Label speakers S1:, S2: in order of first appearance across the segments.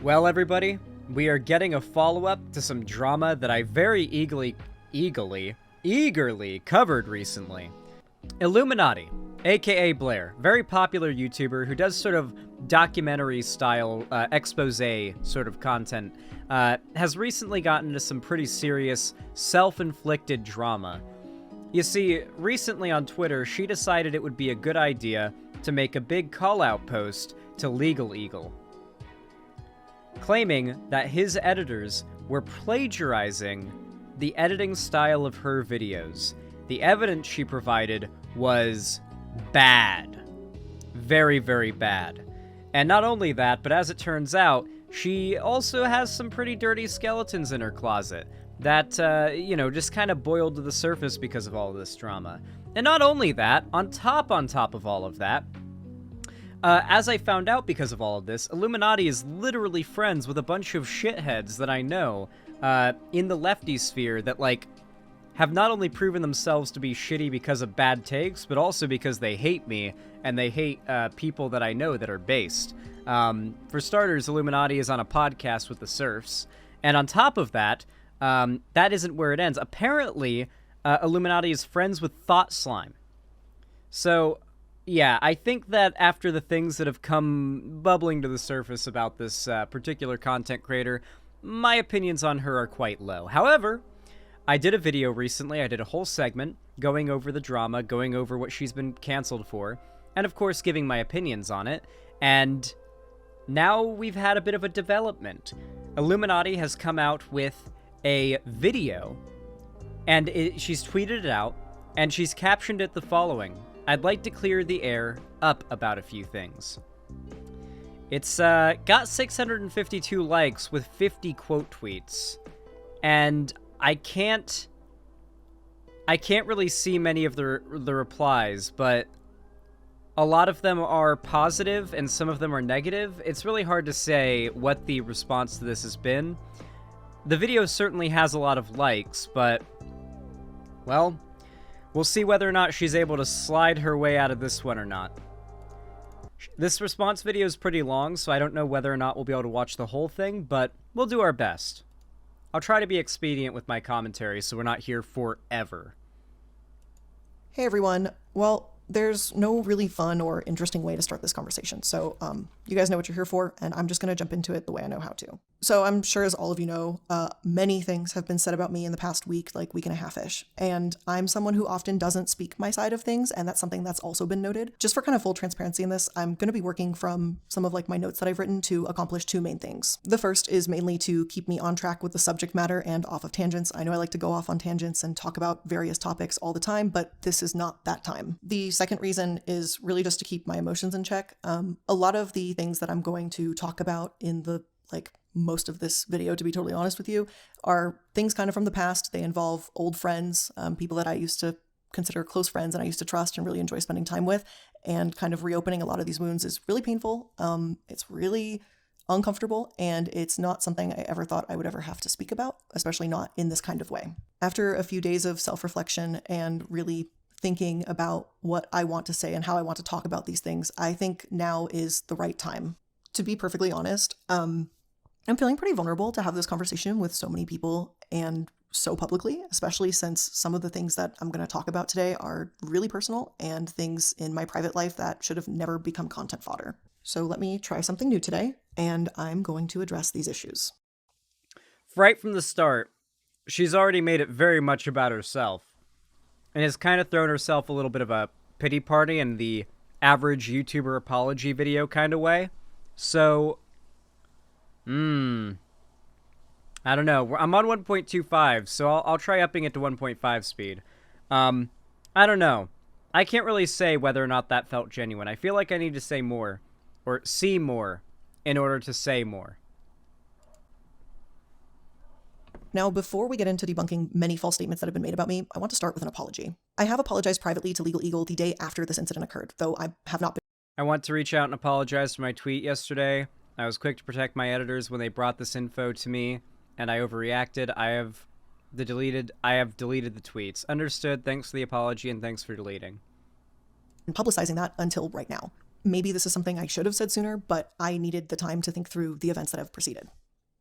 S1: Well, everybody, we are getting a follow-up to some drama that I very eagerly covered recently. iilluminaughtii, aka Blair, very popular YouTuber who does sort of documentary-style expose sort of content, has recently gotten into some pretty serious self-inflicted drama. You see, recently on Twitter, she decided it would be a good idea to make a big call-out post to Legal Eagle, claiming that his editors were plagiarizing the editing style of her videos. The evidence she provided was bad. Very, very bad. And not only that, but as it turns out, she also has some pretty dirty skeletons in her closet that, just kind of boiled to the surface because of all of this drama. And not only that, on top of all of that, as I found out because of all of this, iilluminaughtii is literally friends with a bunch of shitheads that I know in the lefty sphere that, have not only proven themselves to be shitty because of bad takes, but also because they hate me, and they hate people that I know that are based. For starters, iilluminaughtii is on a podcast with the Surfs, and on top of that, that isn't where it ends. Apparently, iilluminaughtii is friends with Thought Slime. So, yeah, I think that after the things that have come bubbling to the surface about this particular content creator, my opinions on her are quite low. However, I did a video recently, I did a whole segment going over the drama, going over what she's been canceled for, and of course giving my opinions on it, and now we've had a bit of a development. iilluminaughtii has come out with a video, and she's tweeted it out, and she's captioned it the following: "I'd like to clear the air up about a few things." It's got 652 likes with 50 quote tweets, and I can't really see many of the replies, but a lot of them are positive and some of them are negative. It's really hard to say what the response to this has been. The video certainly has a lot of likes, but, well, we'll see whether or not she's able to slide her way out of this one or not. This response video is pretty long, so I don't know whether or not we'll be able to watch the whole thing, but we'll do our best. I'll try to be expedient with my commentary so we're not here forever.
S2: Hey everyone. Well, there's no really fun or interesting way to start this conversation, so you guys know what you're here for, and I'm just going to jump into it the way I know how to. So I'm sure, as all of you know, many things have been said about me in the past week and a half-ish, and I'm someone who often doesn't speak my side of things, and that's something that's also been noted. Just for kind of full transparency in this, I'm going to be working from some of my notes that I've written to accomplish two main things. The first is mainly to keep me on track with the subject matter and off of tangents. I know I like to go off on tangents and talk about various topics all the time, but this is not that time. The second reason is really just to keep my emotions in check. A lot of the things that I'm going to talk about in the most of this video, to be totally honest with you, are things kind of from the past. They involve old friends, people that I used to consider close friends and I used to trust and really enjoy spending time with, and kind of reopening a lot of these wounds is really painful. It's really uncomfortable, and it's not something I ever thought I would ever have to speak about, especially not in this kind of way. After a few days of self-reflection and really thinking about what I want to say and how I want to talk about these things, I think now is the right time. To be perfectly honest, I'm feeling pretty vulnerable to have this conversation with so many people and so publicly, especially since some of the things that I'm going to talk about today are really personal and things in my private life that should have never become content fodder. So let me try something new today, and I'm going to address these issues.
S1: Right from the start, she's already made it very much about herself, and has kind of thrown herself a little bit of a pity party in the average YouTuber apology video kind of way. So, I don't know. I'm on 1.25, so I'll try upping it to 1.5 speed. I don't know. I can't really say whether or not that felt genuine. I feel like I need to say more, or see more, in order to say more.
S2: Now, before we get into debunking many false statements that have been made about me, I want to start with an apology. I have apologized privately to Legal Eagle the day after this incident occurred, though I have not been.
S1: I want to reach out and apologize for my tweet yesterday. I was quick to protect my editors when they brought this info to me, and I overreacted. I have deleted the tweets. Understood. Thanks for the apology, and thanks for deleting.
S2: Publicizing that until right now. maybe this is something I should have said sooner, but I needed the time to think through the events that have preceded.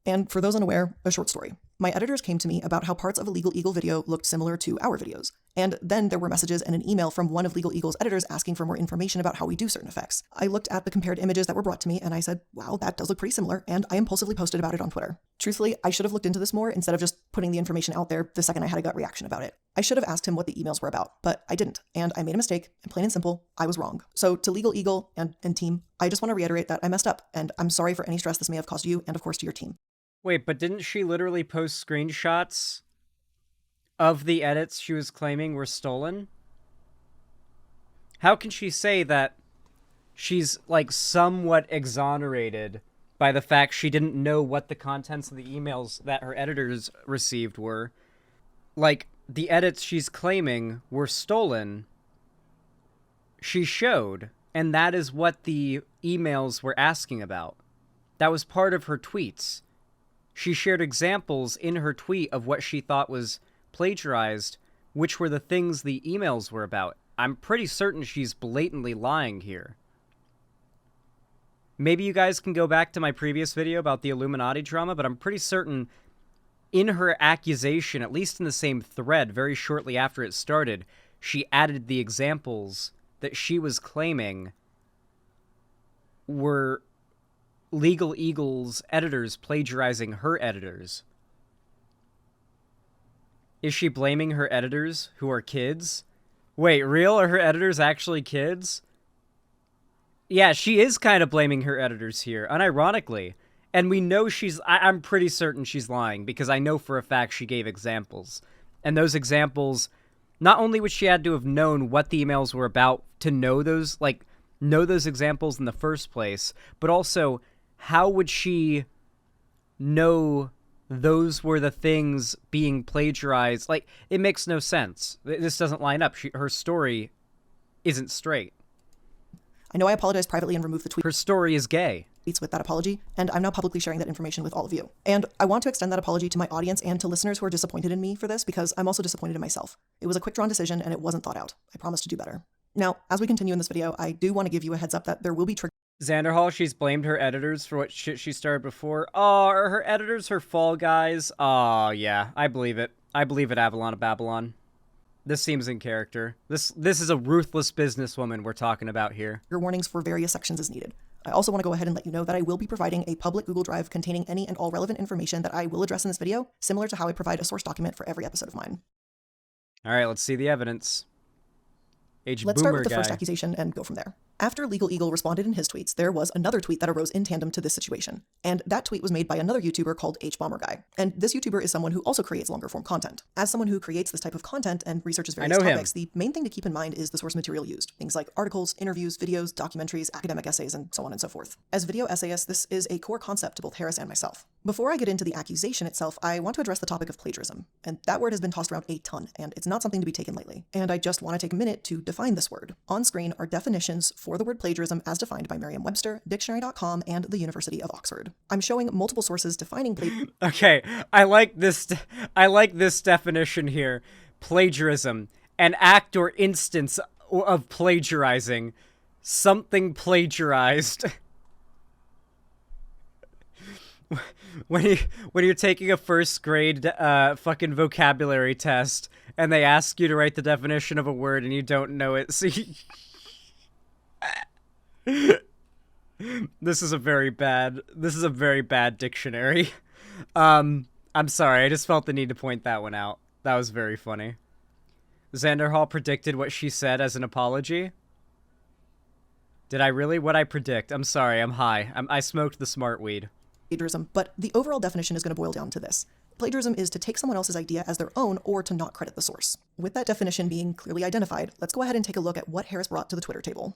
S2: And for those unaware, a short story. My editors came to me about how parts of a Legal Eagle video looked similar to our videos. And then there were messages and an email from one of Legal Eagle's editors asking for more information about how we do certain effects. I looked at the compared images that were brought to me and I said, wow, that does look pretty similar, and I impulsively posted about it on Twitter. Truthfully, I should have looked into this more instead of just putting the information out there the second I had a gut reaction about it. I should have asked him what the emails were about, but I didn't, and I made a mistake, and plain and simple, I was wrong. So to Legal Eagle and team, I just want to reiterate that I messed up, and I'm sorry for any stress this may have caused you and of course to your team.
S1: Wait, but didn't she literally post screenshots of the edits she was claiming were stolen? How can she say that she's, like, somewhat exonerated by the fact she didn't know what the contents of the emails that her editors received were? Like, the edits she's claiming were stolen, she showed, and that is what the emails were asking about. That was part of her tweets. She shared examples in her tweet of what she thought was plagiarized, which were the things the emails were about. I'm pretty certain she's blatantly lying here. Maybe you guys can go back to my previous video about the Illuminati drama, but I'm pretty certain in her accusation, at least in the same thread, very shortly after it started, she added the examples that she was claiming were Legal Eagle's editors plagiarizing her editors. Is she blaming her editors, who are kids? Wait, real? Are her editors actually kids? Yeah, she is kind of blaming her editors here, unironically. And we know I'm pretty certain she's lying, because I know for a fact she gave examples. And those examples, not only would she had to have known what the emails were about to know those examples in the first place, but also, how would she know those were the things being plagiarized? Like, it makes no sense. This doesn't line up. Her story isn't straight.
S2: I know I apologized privately and removed the tweet.
S1: Her story is gay.
S2: With that apology, and I'm now publicly sharing that information with all of you. And I want to extend that apology to my audience and to listeners who are disappointed in me for this, because I'm also disappointed in myself. It was a quick-drawn decision and it wasn't thought out. I promise to do better. Now, as we continue in this video, I do want to give you a heads up that there will be
S1: Xanderhall, she's blamed her editors for what shit she started before. Oh, are her editors her fall guys? Oh, yeah, I believe it. I believe it, Avalon of Babylon. This seems in character. This is a ruthless businesswoman we're talking about here.
S2: Your warnings for various sections as needed. I also want to go ahead and let you know that I will be providing a public Google Drive containing any and all relevant information that I will address in this video, similar to how I provide a source document for every episode of mine.
S1: All right, let's see the evidence.
S2: Let's start with the first accusation and go from there. After Legal Eagle responded in his tweets, there was another tweet that arose in tandem to this situation. And that tweet was made by another YouTuber called HBomberGuy. And this YouTuber is someone who also creates longer form content. As someone who creates this type of content and researches various topics, the main thing to keep in mind is the source material used. Things like articles, interviews, videos, documentaries, academic essays, and so on and so forth. As video essayists, this is a core concept to both Harris and myself. Before I get into the accusation itself, I want to address the topic of plagiarism. And that word has been tossed around a ton, and it's not something to be taken lightly. And I just want to take a minute to define this word. On screen are definitions for the word plagiarism as defined by Merriam-Webster, Dictionary.com, and the University of Oxford. I'm showing multiple sources defining plagiarism.
S1: Okay, I like this definition here. Plagiarism, an act or instance of plagiarizing, something plagiarized. When you're taking a first grade fucking vocabulary test and they ask you to write the definition of a word and you don't know it, so this is a very bad dictionary. I'm sorry, I just felt the need to point that one out. That was very funny. Xanderhall predicted what she said as an apology. Did I really? What'd I predict? I'm sorry, I'm high. I smoked the smart weed.
S2: Plagiarism, but the overall definition is going to boil down to this. Plagiarism is to take someone else's idea as their own or to not credit the source. With that definition being clearly identified, let's go ahead and take a look at what Harris brought to the Twitter table.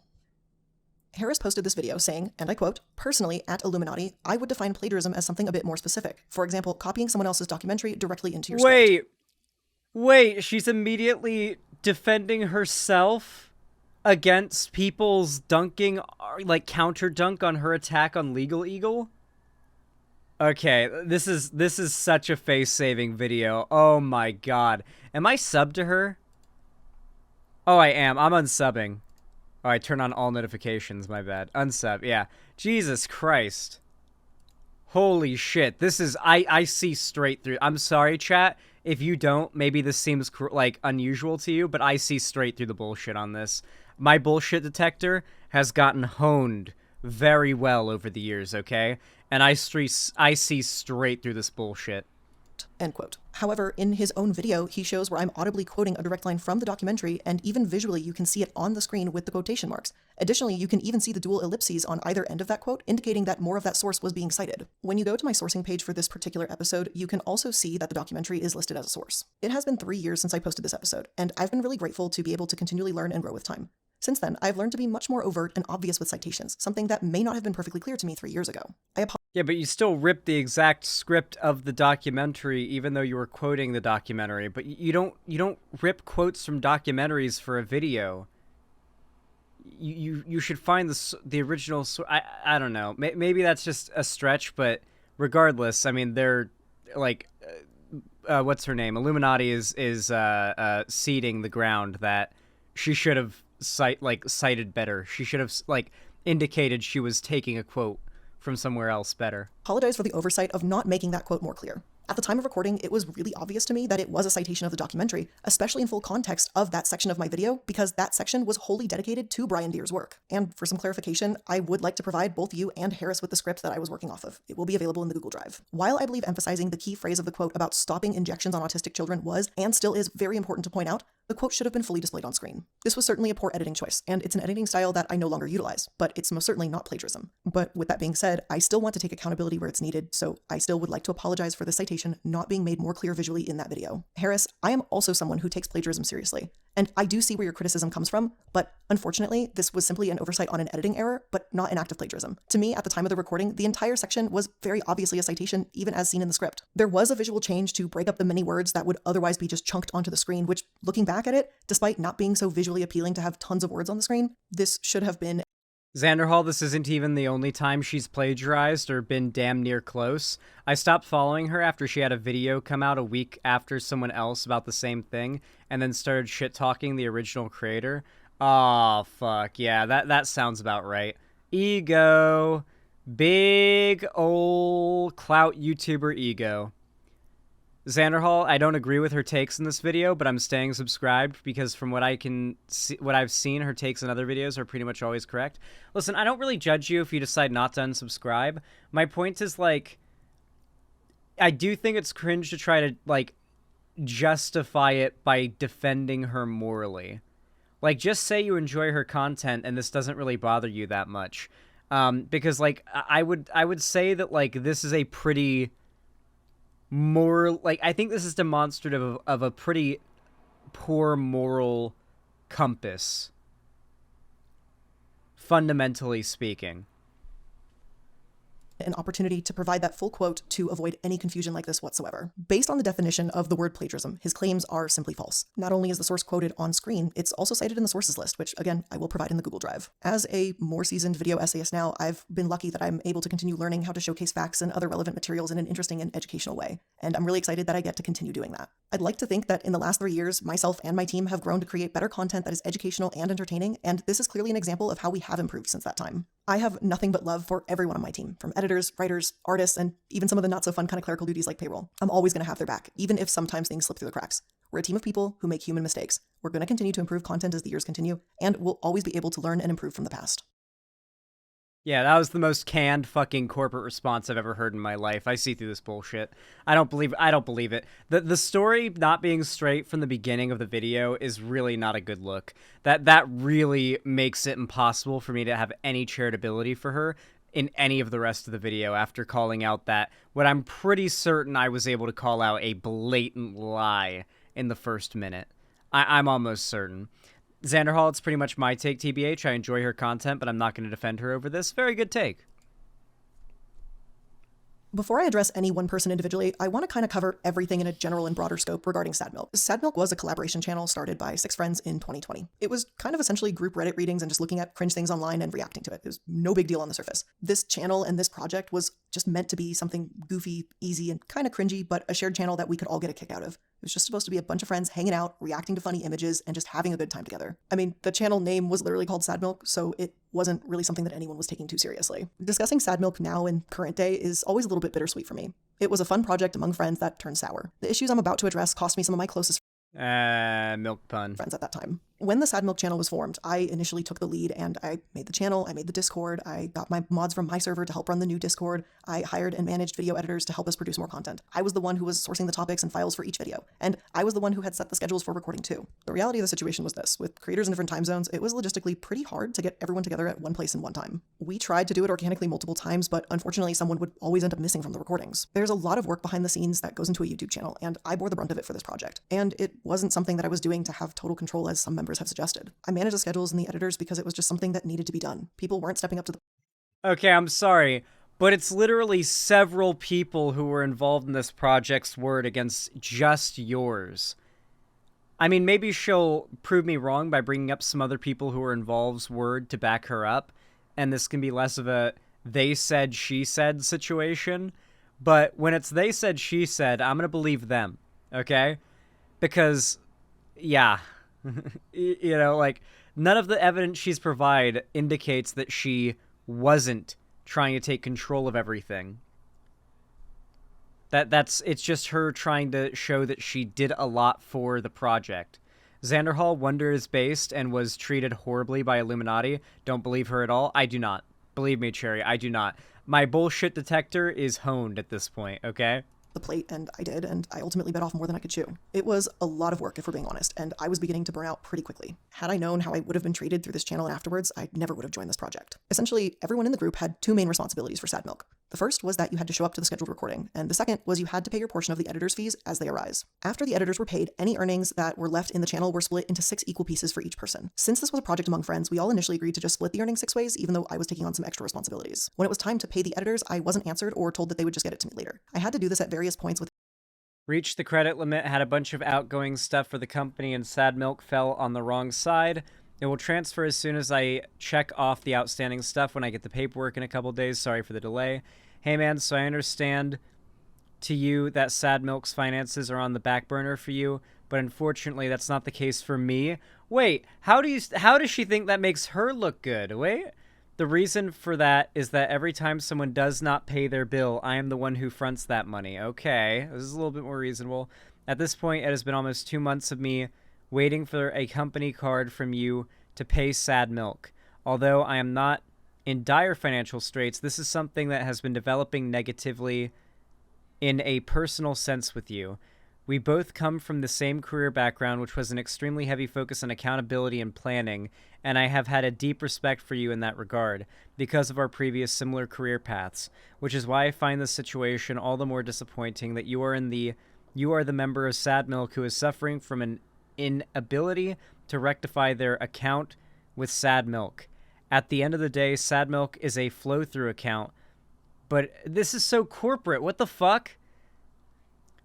S2: Harris posted this video saying, and I quote, "Personally, at Illuminaughtii, I would define plagiarism as something a bit more specific. For example, copying someone else's documentary directly into your script."
S1: Wait, she's immediately defending herself against people's dunking, like counter dunk on her attack on Legal Eagle? Okay, this is such a face-saving video. Oh my god. Am I subbed to her? Oh, I am. I'm unsubbing. Oh, I turn on all notifications, my bad. Unsub, yeah. Jesus Christ. Holy shit. This is, I see straight through. I'm sorry, chat. If you don't, maybe this seems, like, unusual to you, but I see straight through the bullshit on this. My bullshit detector has gotten honed very well over the years, okay? And I see straight through this bullshit.
S2: End quote. However, in his own video, he shows where I'm audibly quoting a direct line from the documentary, and even visually you can see it on the screen with the quotation marks. Additionally, you can even see the dual ellipses on either end of that quote, indicating that more of that source was being cited. When you go to my sourcing page for this particular episode, you can also see that the documentary is listed as a source. It has been 3 years since I posted this episode, and I've been really grateful to be able to continually learn and grow with time. Since then, I've learned to be much more overt and obvious with citations, something that may not have been perfectly clear to me 3 years ago.
S1: Yeah, but you still ripped the exact script of the documentary, even though you were quoting the documentary. But you don't rip quotes from documentaries for a video. You should find the original. I don't know. Maybe that's just a stretch, but regardless, I mean, they're like, what's her name? Illuminaughtii is seeding the ground that she should have cited better. She should have indicated she was taking a quote from somewhere else better.
S2: Apologize for the oversight of not making that quote more clear. At the time of recording, it was really obvious to me that it was a citation of the documentary, especially in full context of that section of my video, because that section was wholly dedicated to Brian Deere's work. And for some clarification, I would like to provide both you and Harris with the script that I was working off of. It will be available in the Google Drive. While I believe emphasizing the key phrase of the quote about stopping injections on autistic children was, and still is, very important to point out, the quote should have been fully displayed on screen. This was certainly a poor editing choice, and it's an editing style that I no longer utilize, but it's most certainly not plagiarism. But with that being said, I still want to take accountability where it's needed, so I still would like to apologize for the citation not being made more clear visually in that video. Harris, I am also someone who takes plagiarism seriously, and I do see where your criticism comes from, but unfortunately, this was simply an oversight on an editing error, but not an act of plagiarism. To me, at the time of the recording, the entire section was very obviously a citation, even as seen in the script. There was a visual change to break up the many words that would otherwise be just chunked onto the screen, which, looking back at it, despite not being so visually appealing to have tons of words on the screen, this should have been.
S1: Xanderhall, this isn't even the only time she's plagiarized or been damn near close. I stopped following her after she had a video come out a week after someone else about the same thing, and then started shit-talking the original creator. Aw, fuck. Yeah, that sounds about right. Ego. Big ol' clout YouTuber ego. Xanderhall, I don't agree with her takes in this video, but I'm staying subscribed because from what I can see, what I've seen, her takes in other videos are pretty much always correct. Listen, I don't really judge you if you decide not to unsubscribe. My point is, like, I do think it's cringe to try to, like, justify it by defending her morally. Like, just say you enjoy her content and this doesn't really bother you that much. Because, like, I would say that, like, this is a pretty I think this is demonstrative of a pretty poor moral compass, fundamentally speaking.
S2: An opportunity to provide that full quote to avoid any confusion like this whatsoever. Based on the definition of the word plagiarism, his claims are simply false. Not only is the source quoted on screen, it's also cited in the sources list, which again, I will provide in the Google Drive. As a more seasoned video essayist now, I've been lucky that I'm able to continue learning how to showcase facts and other relevant materials in an interesting and educational way, and I'm really excited that I get to continue doing that. I'd like to think that in the last 3 years, myself and my team have grown to create better content that is educational and entertaining, and this is clearly an example of how we have improved since that time. I have nothing but love for everyone on my team, from editors, writers, artists, and even some of the not so fun kind of clerical duties like payroll. I'm always going to have their back, even if sometimes things slip through the cracks. We're a team of people who make human mistakes. We're going to continue to improve content as the years continue, and we'll always be able to learn and improve from the past.
S1: Yeah, that was the most canned fucking corporate response I've ever heard in my life. I see through this bullshit. I don't believe it. The story not being straight from the beginning of the video is really not a good look. That really makes it impossible for me to have any charitability for her in any of the rest of the video after calling out that what I'm pretty certain I was able to call out a blatant lie in the first minute. I'm almost certain. Xanderhall, it's pretty much my take, TBH. I enjoy her content, but I'm not going to defend her over this. Very good take.
S2: Before I address any one person individually, I want to kind of cover everything in a general and broader scope regarding Sad Milk. Sad Milk was a collaboration channel started by 6 friends in 2020. It was kind of essentially group Reddit readings and just looking at cringe things online and reacting to it. It was no big deal on the surface. This channel and this project was just meant to be something goofy, easy, and kind of cringy, but a shared channel that we could all get a kick out of. It was just supposed to be a bunch of friends hanging out, reacting to funny images, and just having a good time together. I mean, the channel name was literally called Sad Milk, so it wasn't really something that anyone was taking too seriously. Discussing Sad Milk now in current day is always a little bit bittersweet for me. It was a fun project among friends that turned sour. The issues I'm about to address cost me some of my closest
S1: milk pun.
S2: friends at that time. When the Sad Milk channel was formed, I initially took the lead and I made the channel, I made the Discord, I got my mods from my server to help run the new Discord, I hired and managed video editors to help us produce more content. I was the one who was sourcing the topics and files for each video, and I was the one who had set the schedules for recording too. The reality of the situation was this: with creators in different time zones, it was logistically pretty hard to get everyone together at one place in one time. We tried to do it organically multiple times, but unfortunately someone would always end up missing from the recordings. There's a lot of work behind the scenes that goes into a YouTube channel, and I bore the brunt of it for this project. And it wasn't something that I was doing to have total control, as some members have suggested. I managed the schedules and the editors because it was just something that needed to be done. People weren't stepping up to the
S1: Okay, I'm sorry, but it's literally several people who were involved in this project's word against just yours. I mean, maybe she'll prove me wrong by bringing up some other people who were involved's word to back her up, and this can be less of a they said, she said situation. But when it's they said, she said, I'm going to believe them, okay? Because, yeah... you know, like, none of the evidence she's provided indicates that she wasn't trying to take control of everything. It's just her trying to show that she did a lot for the project. Xanderhall Wonder is based and was treated horribly by Illuminati. Don't believe her at all. I do not. Believe me, Cherry, I do not. My bullshit detector is honed at this point, okay?
S2: the plate, and I did, and I ultimately bit off more than I could chew. It was a lot of work, if we're being honest, and I was beginning to burn out pretty quickly. Had I known how I would have been treated through this channel and afterwards, I never would have joined this project. Essentially, everyone in the group had two main responsibilities for Sad Milk. The first was that you had to show up to the scheduled recording, and the second was you had to pay your portion of the editor's fees as they arise. After the editors were paid, any earnings that were left in the channel were split into 6 equal pieces for each person. Since this was a project among friends, we all initially agreed to just split the earnings 6 ways, even though I was taking on some extra responsibilities. When it was time to pay the editors, I wasn't answered or told that they would just get it to me later. I had to do this at various points with
S1: Reached the credit limit, had a bunch of outgoing stuff for the company, and Sad Milk fell on the wrong side. It will transfer as soon as I check off the outstanding stuff when I get the paperwork in a couple days. Sorry for the delay. Hey man, so I understand to you that Sad Milk's finances are on the back burner for you, but unfortunately that's not the case for me. Wait, how does she think that makes her look good? Wait. The reason for that is that every time someone does not pay their bill, I am the one who fronts that money. Okay, this is a little bit more reasonable. At this point, it has been almost 2 months of me waiting for a company card from you to pay Sad Milk. Although I am not in dire financial straits, this is something that has been developing negatively in a personal sense with you. We both come from the same career background, which was an extremely heavy focus on accountability and planning, and I have had a deep respect for you in that regard, because of our previous similar career paths, which is why I find this situation all the more disappointing that you are the member of Sad Milk who is suffering from an inability to rectify their account with Sad Milk. At the end of the day, Sad Milk is a flow-through account, but this is so corporate. What the fuck?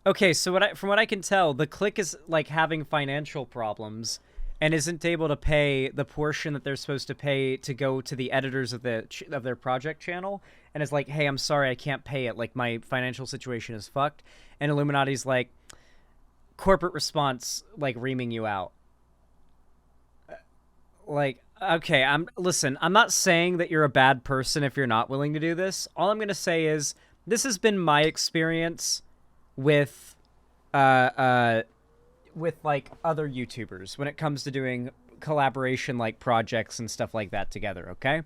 S1: Okay, so from what I can tell, the clique is like having financial problems and isn't able to pay the portion that they're supposed to pay to go to the editors of their project channel, and is like, hey, I'm sorry, I can't pay it. Like, my financial situation is fucked. And Illuminati's like, corporate response, like, reaming you out. Like, okay, listen, I'm not saying that you're a bad person if you're not willing to do this. All I'm gonna say is, this has been my experience with like other YouTubers when it comes to doing collaboration like projects and stuff like that together, okay?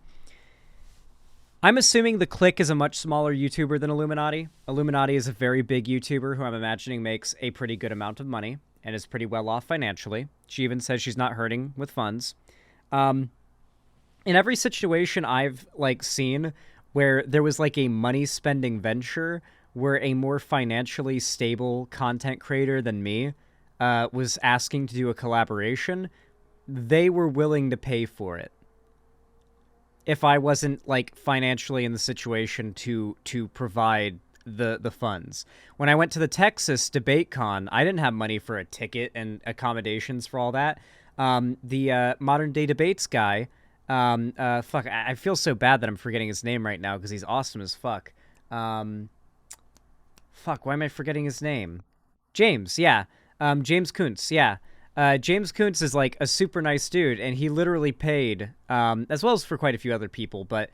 S1: I'm assuming the Clique is a much smaller YouTuber than Illuminaughtii. Illuminaughtii is a very big YouTuber who I'm imagining makes a pretty good amount of money and is pretty well off financially. She even says she's not hurting with funds. In every situation I've like seen where there was like a money spending venture where a more financially stable content creator than me was asking to do a collaboration, they were willing to pay for it if I wasn't like financially in the situation to provide the funds. When I went to the Texas Debate Con, I didn't have money for a ticket and accommodations for all that. The Modern Day Debates guy, fuck, I feel so bad that I'm forgetting his name right now because he's awesome as fuck. Fuck, why am I forgetting his name? James, yeah. James Kuntz, yeah. James Kuntz is like a super nice dude, and he literally paid, as well as for quite a few other people, but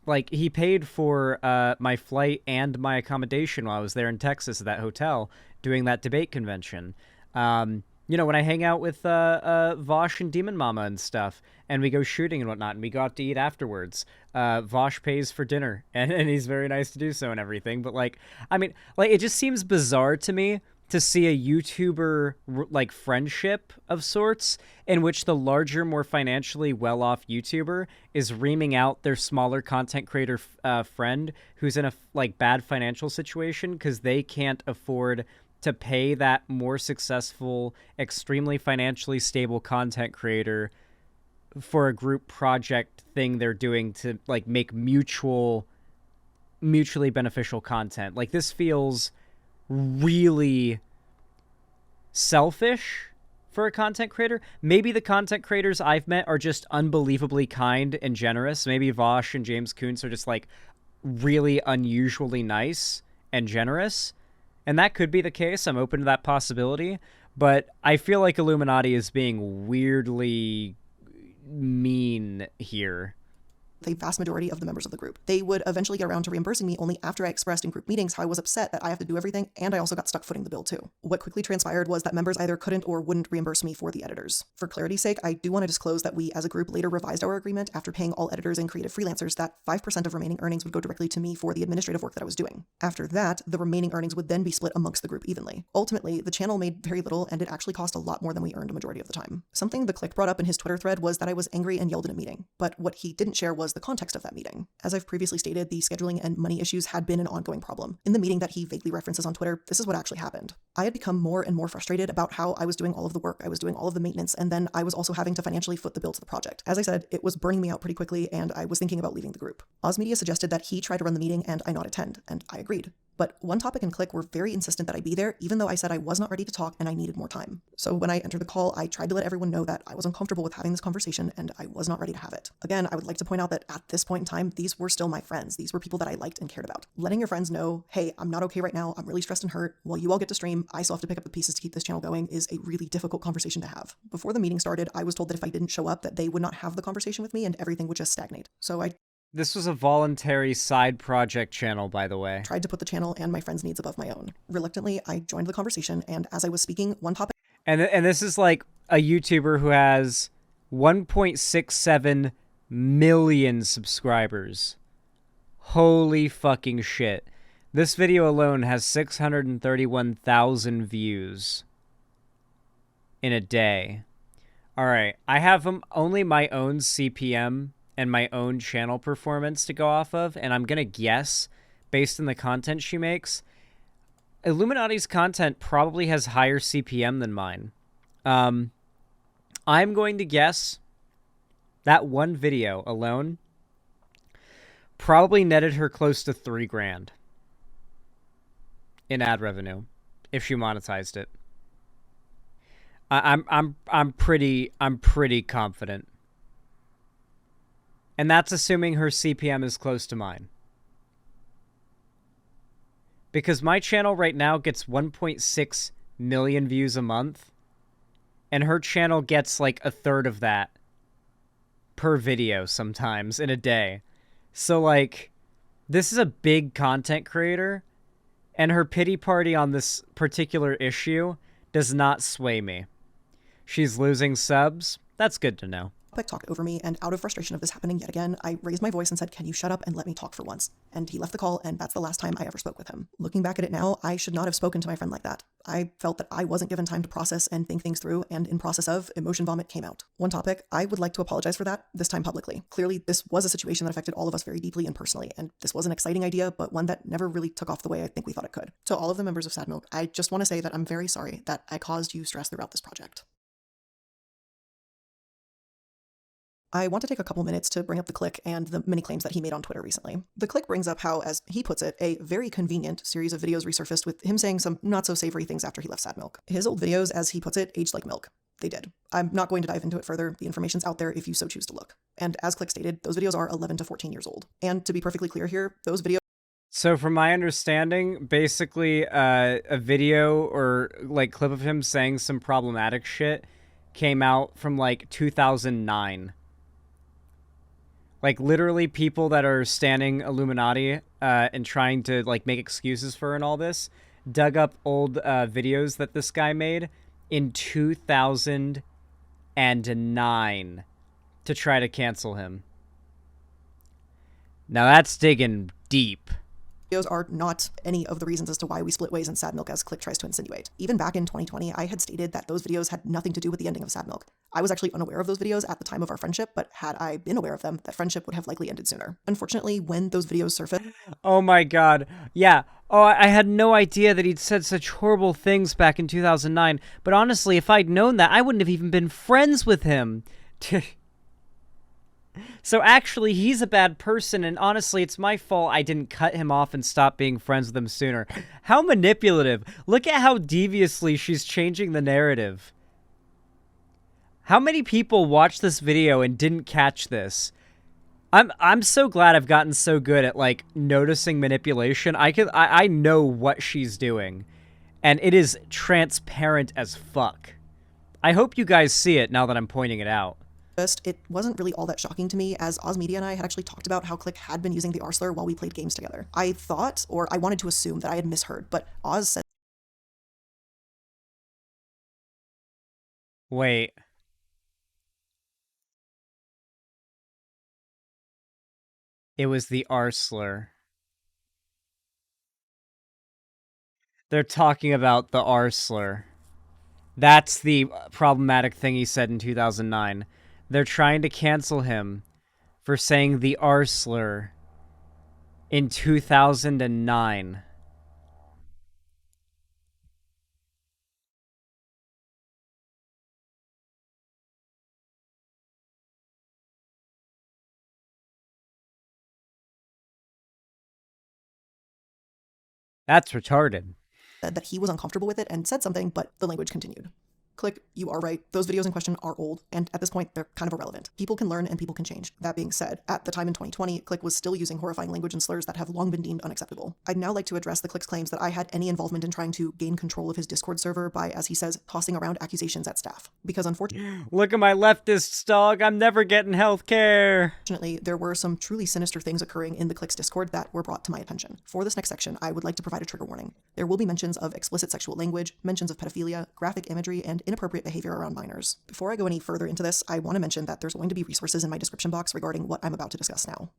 S1: like he paid for my flight and my accommodation while I was there in Texas at that hotel doing that debate convention. You know, when I hang out with Vosh and Demon Mama and stuff, and we go shooting and whatnot, and we go out to eat afterwards, Vosh pays for dinner, and he's very nice to do so and everything. But like, I mean, like it just seems bizarre to me to see a YouTuber like friendship of sorts in which the larger, more financially well-off YouTuber is reaming out their smaller content creator friend who's in a like bad financial situation because they can't afford to pay that more successful, extremely financially stable content creator for a group project thing they're doing to like make mutually beneficial content. Like this feels really selfish for a content creator. Maybe the content creators I've met are just unbelievably kind and generous. Maybe Vosh and James Kuntz are just like really unusually nice and generous. And that could be the case. I'm open to that possibility. But I feel like iilluminaughtii is being weirdly mean here.
S2: The vast majority of the members of the group. They would eventually get around to reimbursing me only after I expressed in group meetings how I was upset that I have to do everything, and I also got stuck footing the bill too. What quickly transpired was that members either couldn't or wouldn't reimburse me for the editors. For clarity's sake, I do want to disclose that we as a group later revised our agreement after paying all editors and creative freelancers that 5% of remaining earnings would go directly to me for the administrative work that I was doing. After that, the remaining earnings would then be split amongst the group evenly. Ultimately, the channel made very little, and it actually cost a lot more than we earned a majority of the time. Something the Click brought up in his Twitter thread was that I was angry and yelled in a meeting, but what he didn't share was the context of that meeting. As I've previously stated, the scheduling and money issues had been an ongoing problem. In the meeting that he vaguely references on Twitter, this is what actually happened. I had become more and more frustrated about how I was doing all of the work, I was doing all of the maintenance, and then I was also having to financially foot the bill to the project. As I said, it was burning me out pretty quickly, and I was thinking about leaving the group. Ozmedia suggested that he try to run the meeting and I not attend, and I agreed. But One Topic and Click were very insistent that I be there, even though I said I was not ready to talk and I needed more time. So when I entered the call, I tried to let everyone know that I was uncomfortable with having this conversation and I was not ready to have it. Again, I would like to point out that at this point in time, these were still my friends. These were people that I liked and cared about. Letting your friends know, hey, I'm not okay right now, I'm really stressed and hurt, while you all get to stream, I still have to pick up the pieces to keep this channel going, is a really difficult conversation to have. Before the meeting started, I was told that if I didn't show up, that they would not have the conversation with me and everything would just stagnate. So
S1: This was a voluntary side project channel, by the way.
S2: Tried to put the channel and my friends' needs above my own. Reluctantly, I joined the conversation, and as I was speaking, One Topic...
S1: And this is like a YouTuber who has 1.67 million subscribers. Holy fucking shit. This video alone has 631,000 views in a day. Alright, I have only my own CPM and my own channel performance to go off of, and I'm gonna guess, based on the content she makes, iilluminauttii's content probably has higher CPM than mine. I'm going to guess that one video alone probably netted her close to $3,000 in ad revenue if she monetized it. I'm pretty confident. And that's assuming her CPM is close to mine. Because my channel right now gets 1.6 million views a month, and her channel gets like a third of that per video sometimes in a day. So like, this is a big content creator, and her pity party on this particular issue does not sway me. She's losing subs. That's good to know.
S2: Talked over me, and out of frustration of this happening yet again, I raised my voice and said, can you shut up and let me talk for once? And he left the call, and that's the last time I ever spoke with him. Looking back at it now, I should not have spoken to my friend like that. I felt that I wasn't given time to process and think things through, and in process of, emotion vomit came out. One Topic, I would like to apologize for that, this time publicly. Clearly, this was a situation that affected all of us very deeply and personally, and this was an exciting idea, but one that never really took off the way I think we thought it could. To all of the members of Sad Milk, I just want to say that I'm very sorry that I caused you stress throughout this project. I want to take a couple minutes to bring up the Click and the many claims that he made on Twitter recently. The Click brings up how, as he puts it, a very convenient series of videos resurfaced with him saying some not-so-savory things after he left Sad Milk. His old videos, as he puts it, aged like milk. They did. I'm not going to dive into it further. The information's out there if you so choose to look. And as Click stated, those videos are 11 to 14 years old. And to be perfectly clear here, those videos
S1: So from my understanding, basically a video or like clip of him saying some problematic shit came out from like 2009. Like literally people that are standing Illuminati and trying to like make excuses for and all this dug up old videos that this guy made in 2009 to try to cancel him. Now that's digging deep.
S2: Videos are not any of the reasons as to why we split ways in Sad Milk, as Click tries to insinuate. Even back in 2020, I had stated that those videos had nothing to do with the ending of Sad Milk. I was actually unaware of those videos at the time of our friendship, but had I been aware of them, that friendship would have likely ended sooner. Unfortunately, when those videos surfaced,
S1: Oh my god. Yeah. Oh, I had no idea that he'd said such horrible things back in 2009. But honestly, if I'd known that, I wouldn't have even been friends with him. So actually, he's a bad person, and honestly, it's my fault I didn't cut him off and stop being friends with him sooner. How manipulative. Look at how deviously she's changing the narrative. How many people watched this video and didn't catch this? I'm so glad I've gotten so good at like noticing manipulation. I know what she's doing, and it is transparent as fuck. I hope you guys see it now that I'm pointing it out.
S2: it wasn't really all that shocking to me, as Oz Media and I had actually talked about how Click had been using the R slur while we played games together. I thought, or I wanted to assume, that I had misheard, but Oz said
S1: Wait. It was the R slur. They're talking about the R slur. That's the problematic thing he said in 2009. They're trying to cancel him for saying the R slur in 2009. That's retarded.
S2: that he was uncomfortable with it and said something, but the language continued. Click, you are right. Those videos in question are old, and at this point, they're kind of irrelevant. People can learn and people can change. That being said, at the time in 2020, Click was still using horrifying language and slurs that have long been deemed unacceptable. I'd now like to address the Click's claims that I had any involvement in trying to gain control of his Discord server by, as he says, tossing around accusations at staff. Because unfortunately,
S1: Look at my leftists, dog. I'm never getting healthcare.
S2: there were some truly sinister things occurring in the Click's Discord that were brought to my attention. For this next section, I would like to provide a trigger warning. There will be mentions of explicit sexual language, mentions of pedophilia, graphic imagery, and inappropriate behavior around minors. Before I go any further into this, I want to mention that there's going to be resources in my description box regarding what I'm about to discuss now.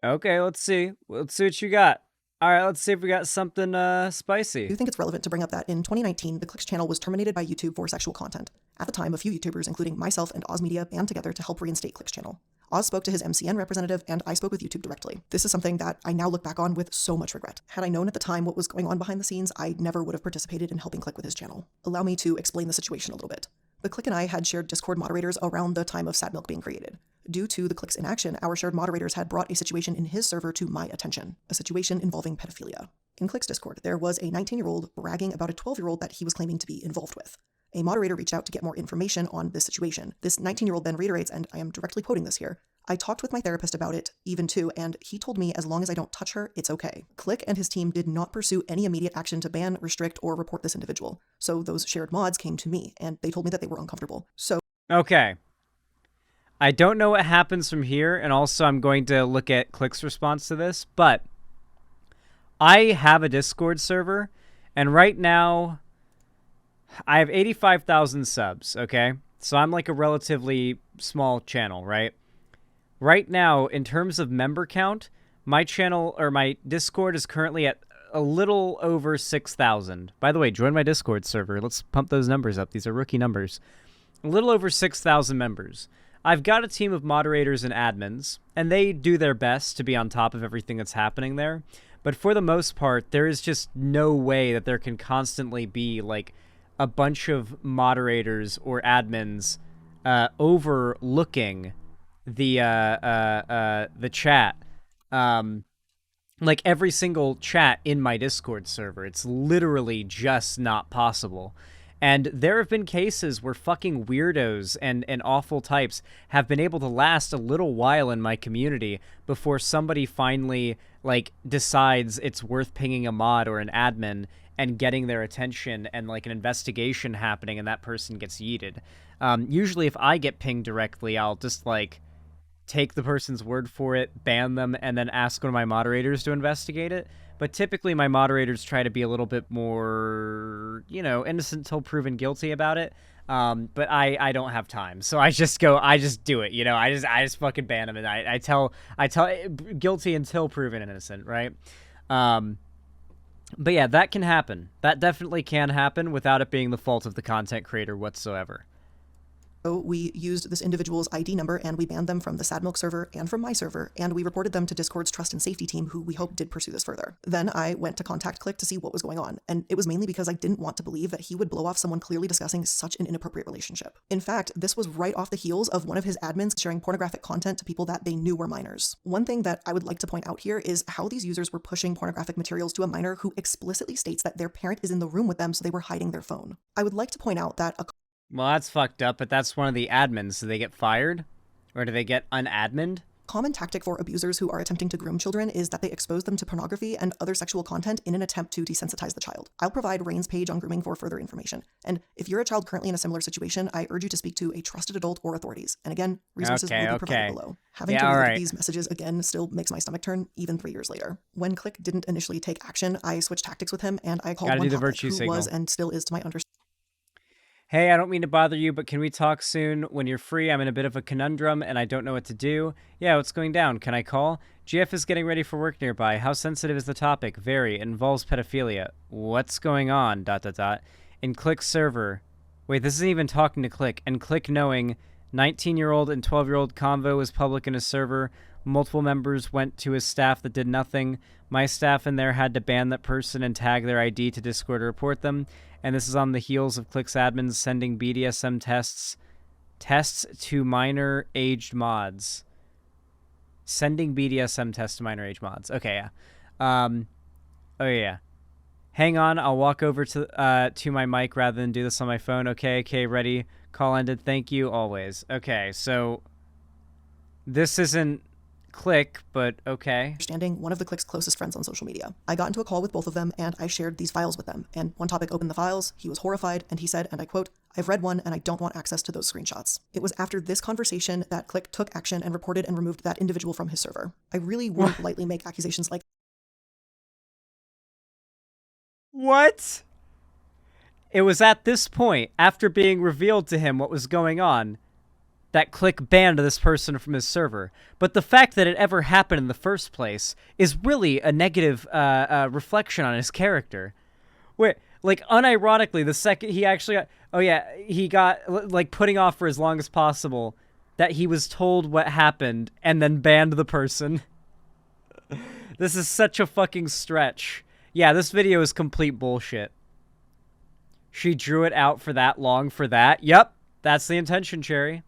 S1: Okay, let's see. Let's see what you got. All right, let's see if we got something spicy.
S2: I do think it's relevant to bring up that in 2019, the Click's channel was terminated by YouTube for sexual content. At the time, a few YouTubers, including myself and Oz Media, band together to help reinstate Click's channel. Oz spoke to his MCN representative, and I spoke with YouTube directly. This is something that I now look back on with so much regret. Had I known at the time what was going on behind the scenes, I never would have participated in helping Click with his channel. Allow me to explain the situation a little bit. The Click and I had shared Discord moderators around the time of Sad Milk being created. Due to the Click's inaction, our shared moderators had brought a situation in his server to my attention, a situation involving pedophilia. In Click's Discord, there was a 19-year-old bragging about a 12-year-old that he was claiming to be involved with. A moderator reached out to get more information on this situation. This 19-year-old then reiterates, and I am directly quoting this here, "I talked with my therapist about it, even too, and he told me as long as I don't touch her, it's okay." Click and his team did not pursue any immediate action to ban, restrict, or report this individual. So those shared mods came to me, and they told me that they were uncomfortable. So
S1: Okay. I don't know what happens from here, and also I'm going to look at Click's response to this, but I have a Discord server, and right now I have 85,000 subs, okay? So I'm like a relatively small channel, right? Right now, in terms of member count, my channel, or my Discord is currently at a little over 6,000. By the way, join my Discord server. Let's pump those numbers up. These are rookie numbers. A little over 6,000 members. I've got a team of moderators and admins, and they do their best to be on top of everything that's happening there. But for the most part, there is just no way that there can constantly be, like, a bunch of moderators or admins overlooking the chat. Like, every single chat in my Discord server. It's literally just not possible. And there have been cases where fucking weirdos and awful types have been able to last a little while in my community before somebody finally, like, decides it's worth pinging a mod or an admin and getting their attention and, like, an investigation happening and that person gets yeeted. Usually if I get pinged directly, I'll just, like, take the person's word for it, ban them, and then ask one of my moderators to investigate it. But typically my moderators try to be a little bit more, you know, innocent till proven guilty about it. But I don't have time. So I just do it, you know. I just fucking ban them, and I tell guilty until proven innocent, right? But yeah, that can happen. That definitely can happen without it being the fault of the content creator whatsoever.
S2: So we used this individual's ID number and we banned them from the SadMilk server and from my server, and we reported them to Discord's trust and safety team, who we hope did pursue this further. Then I went to contact Click to see what was going on, and it was mainly because I didn't want to believe that he would blow off someone clearly discussing such an inappropriate relationship. In fact, this was right off the heels of one of his admins sharing pornographic content to people that they knew were minors. One thing that I would like to point out here is how these users were pushing pornographic materials to a minor who explicitly states that their parent is in the room with them, so they were hiding their phone. I would like to point out that
S1: Well, that's fucked up, but that's one of the admins. Do they get fired? Or do they get unadmined?
S2: common tactic for abusers who are attempting to groom children is that they expose them to pornography and other sexual content in an attempt to desensitize the child. I'll provide Rain's page on grooming for further information. And if you're a child currently in a similar situation, I urge you to speak to a trusted adult or authorities. And again, resources will be provided below. Having to read these messages again still makes my stomach turn, even 3 years later. When Click didn't initially take action, I switched tactics with him, and I called one topic who was and still is, to my understanding.
S1: Hey, I don't mean to bother you, but can we talk soon? When you're free, I'm in a bit of a conundrum, and I don't know what to do. Yeah, what's going down? Can I call? GF is getting ready for work nearby. How sensitive is the topic? Very. It involves pedophilia. What's going on? ... In Click's server. Wait, this isn't even talking to Click. And Click knowing 19-year-old and 12-year-old convo was public in his server. Multiple members went to his staff that did nothing. My staff in there had to ban that person and tag their ID to Discord to report them. And this is on the heels of Click's admins sending BDSM tests to minor-aged mods. Sending BDSM tests to minor-aged mods. Okay, yeah. Oh, yeah. Hang on, I'll walk over to my mic rather than do this on my phone. Okay, ready. Call ended. Thank you, always. Okay, so this isn't Click, but okay.
S2: Understanding one of the Click's closest friends on social media. I got into a call with both of them, and I shared these files with them. And one topic opened the files, he was horrified, and he said, and I quote, "I've read one, and I don't want access to those screenshots." It was after this conversation that Click took action and reported and removed that individual from his server. I really wouldn't lightly make accusations like...
S1: What? It was at this point, after being revealed to him what was going on, that Click banned this person from his server. But the fact that it ever happened in the first place is really a negative reflection on his character. Wait, like, unironically, the second he actually got... Oh, yeah, he got, like, putting off for as long as possible that he was told what happened and then banned the person. This is such a fucking stretch. Yeah, this video is complete bullshit. She drew it out for that long for that. Yep, that's the intention, Cherry.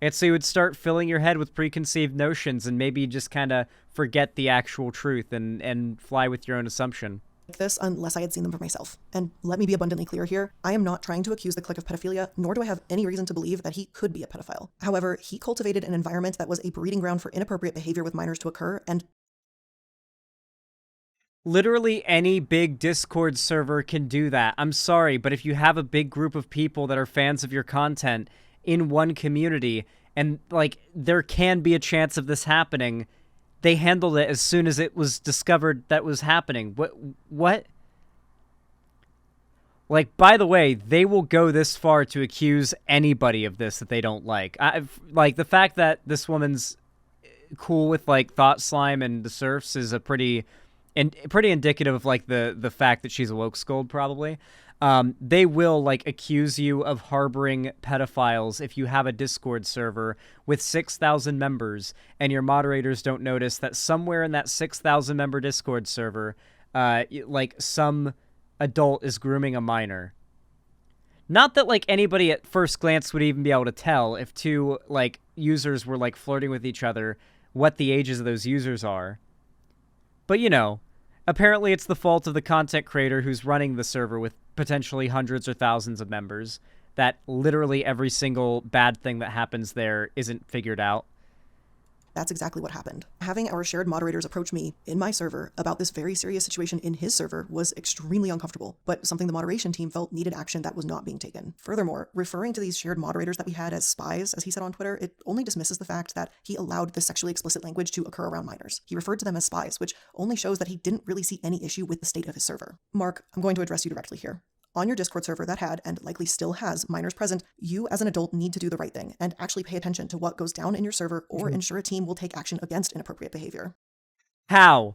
S1: It's so you would start filling your head with preconceived notions and maybe just kind of forget the actual truth and fly with your own assumption.
S2: This unless I had seen them for myself. And let me be abundantly clear here, I am not trying to accuse the Click of pedophilia, nor do I have any reason to believe that he could be a pedophile. However, he cultivated an environment that was a breeding ground for inappropriate behavior with minors to occur, and
S1: literally any big Discord server can do that. I'm sorry, but if you have a big group of people that are fans of your content in one community, and, like, there can be a chance of this happening, they handled it as soon as it was discovered that was happening. What? Like, by the way, they will go this far to accuse anybody of this that they don't like. Like, the fact that this woman's cool with, like, Thought Slime and the Surfs is a pretty indicative of, like, the fact that she's a woke scold, probably. They will, like, accuse you of harboring pedophiles if you have a Discord server with 6,000 members and your moderators don't notice that somewhere in that 6,000 member Discord server, like, some adult is grooming a minor. Not that, like, anybody at first glance would even be able to tell if two, like, users were, like, flirting with each other, what the ages of those users are. But, you know, apparently it's the fault of the content creator who's running the server with potentially hundreds or thousands of members, that literally every single bad thing that happens there isn't figured out.
S2: That's exactly what happened. Having our shared moderators approach me in my server about this very serious situation in his server was extremely uncomfortable, but something the moderation team felt needed action that was not being taken. Furthermore, referring to these shared moderators that we had as spies, as he said on Twitter, it only dismisses the fact that he allowed this sexually explicit language to occur around minors. He referred to them as spies, which only shows that he didn't really see any issue with the state of his server. Mark, I'm going to address you directly here. On your Discord server that had, and likely still has, minors present, you as an adult need to do the right thing and actually pay attention to what goes down in your server or ensure a team will take action against inappropriate behavior.
S1: How?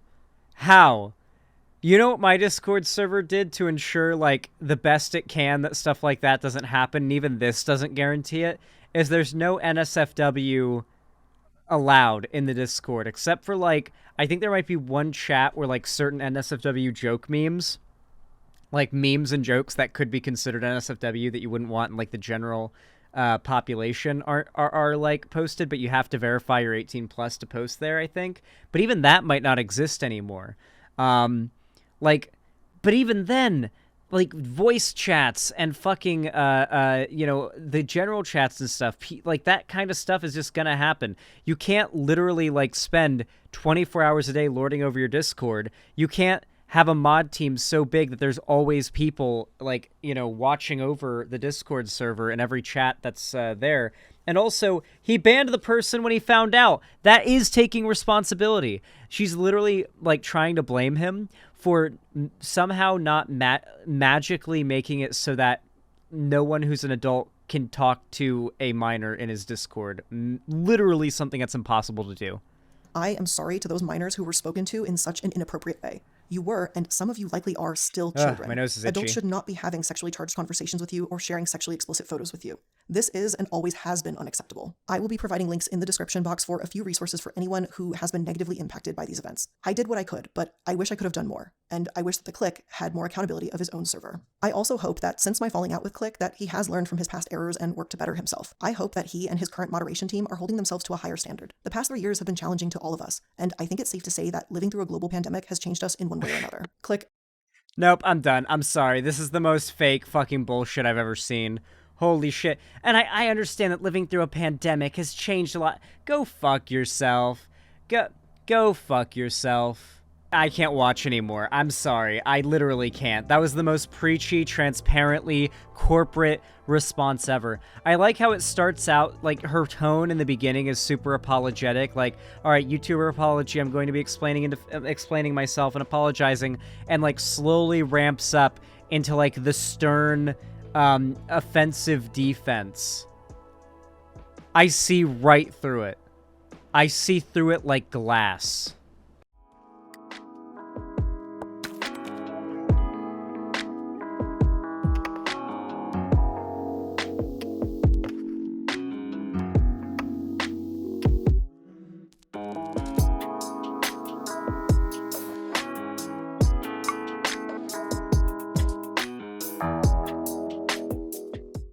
S1: You know what my Discord server did to ensure, like, the best it can that stuff like that doesn't happen, and even this doesn't guarantee it, is there's no NSFW allowed in the Discord, except for, like, I think there might be one chat where, like, certain NSFW joke memes, like memes and jokes that could be considered NSFW that you wouldn't want in like the general population are like posted, but you have to verify you're 18 plus to post there, I think. But even that might not exist anymore. But even then, like voice chats and fucking the general chats and stuff, like that kind of stuff is just gonna happen. You can't literally like spend 24 hours a day lording over your Discord. You can't have a mod team so big that there's always people like, watching over the Discord server and every chat that's there. And also, he banned the person when he found out. That is taking responsibility. She's literally like trying to blame him for somehow not magically making it so that no one who's an adult can talk to a minor in his Discord. Literally something that's impossible to do.
S2: I am sorry to those minors who were spoken to in such an inappropriate way. You were, and some of you likely are, still children.
S1: My nose is itchy.
S2: Adults should not be having sexually charged conversations with you or sharing sexually explicit photos with you. This is and always has been unacceptable. I will be providing links in the description box for a few resources for anyone who has been negatively impacted by these events. I did what I could, but I wish I could have done more, and I wish that the Click had more accountability of his own server. I also hope that since my falling out with Click, that he has learned from his past errors and worked to better himself. I hope that he and his current moderation team are holding themselves to a higher standard. The past 3 years have been challenging to all of us, and I think it's safe to say that living through a global pandemic has changed us in one way or another. Click.
S1: Nope, I'm done. I'm sorry. This is the most fake fucking bullshit I've ever seen. Holy shit. And I understand that living through a pandemic has changed a lot. Go fuck yourself. Go fuck yourself. I can't watch anymore. I'm sorry. I literally can't. That was the most preachy, transparently corporate response ever. I like how it starts out, like, her tone in the beginning is super apologetic. Like, all right, YouTuber apology. I'm going to be explaining myself and apologizing, and, like, slowly ramps up into, like, the stern, offensive defense. I see right through it. I see through it like glass.